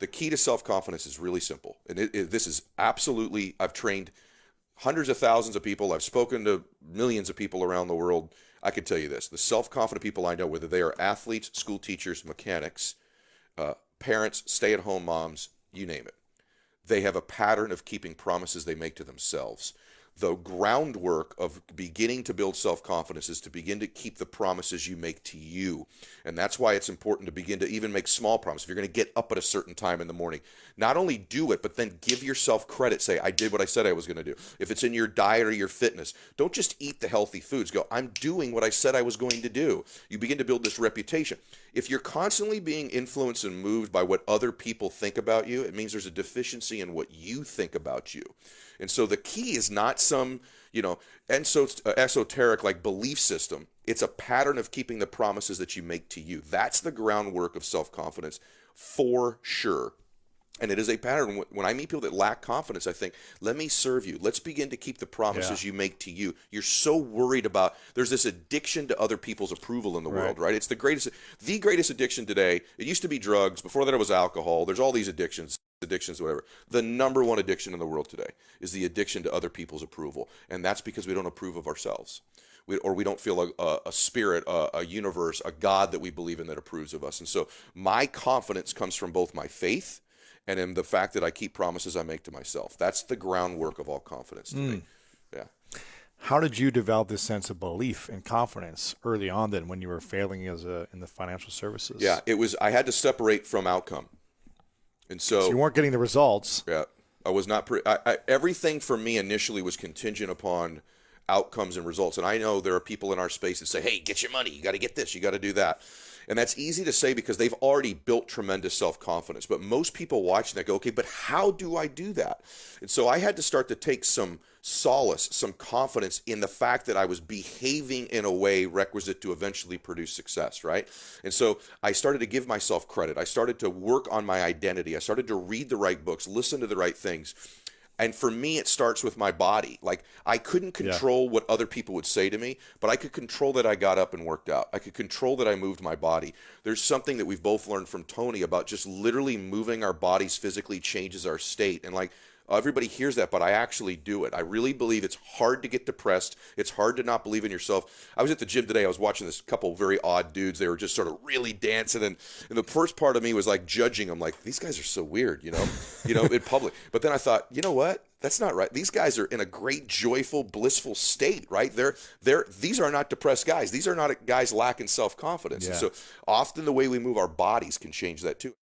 The key to self-confidence is really simple. And this is absolutely, I've trained hundreds of thousands of people. I've spoken to millions of people around the world. I can tell you this, the self-confident people I know, whether they are athletes, school teachers, mechanics, parents, stay-at-home moms, you name it, they have a pattern of keeping promises they make to themselves. The groundwork of beginning to build self-confidence is to begin to keep the promises you make to you. And that's why it's important to begin to even make small promises. If you're going to get up at a certain time in the morning, not only do it, but then give yourself credit. Say, I did what I said I was going to do. If it's in your diet or your fitness, don't just eat the healthy foods. Go, I'm doing what I said I was going to do. You begin to build this reputation. If you're constantly being influenced and moved by what other people think about you, it means there's a deficiency in what you think about you. And so the key is not some, esoteric like belief system. It's a pattern of keeping the promises that you make to you. That's the groundwork of self-confidence for sure. And it is a pattern. When I meet people that lack confidence, I think, let me serve you. Let's begin to keep the promises you make to you. You're so worried about, there's this addiction to other people's approval in the world, right? It's the greatest addiction today. It used to be drugs. Before that, it was alcohol. There's all these addictions, whatever. The number one addiction in the world today is the addiction to other people's approval. And that's because we don't approve of ourselves. We don't feel a spirit, a universe, a God that we believe in that approves of us. And so my confidence comes from both my faith and in the fact that I keep promises I make to myself. That's the groundwork of all confidence to me. Yeah. How did you develop this sense of belief and confidence early on then when you were failing in the financial services? Yeah, I had to separate from outcome. And so you weren't getting the results. Yeah. I was not everything for me initially was contingent upon outcomes and results. And I know there are people in our space that say, hey, get your money. You got to get this. You got to do that. And that's easy to say because they've already built tremendous self-confidence. But most people watching that go, okay, but how do I do that? And so I had to start to take some solace, some confidence in the fact that I was behaving in a way requisite to eventually produce success, right? And so I started to give myself credit. I started to work on my identity. I started to read the right books, listen to the right things. And for me, it starts with my body. Like, I couldn't control what other people would say to me, but I could control that I got up and worked out. I could control that I moved my body. There's something that we've both learned from Tony about just literally moving our bodies physically changes our state. And like, everybody hears that, but I actually do it. I really believe it's hard to get depressed. It's hard to not believe in yourself. I was at the gym today. I was watching this couple very odd dudes. They were just sort of really dancing. And the first part of me was like judging them, like, these guys are so weird, in public. But then I thought, you know what? That's not right. These guys are in a great, joyful, blissful state, right? These are not depressed guys. These are not guys lacking self-confidence. Yeah. And so often the way we move our bodies can change that too.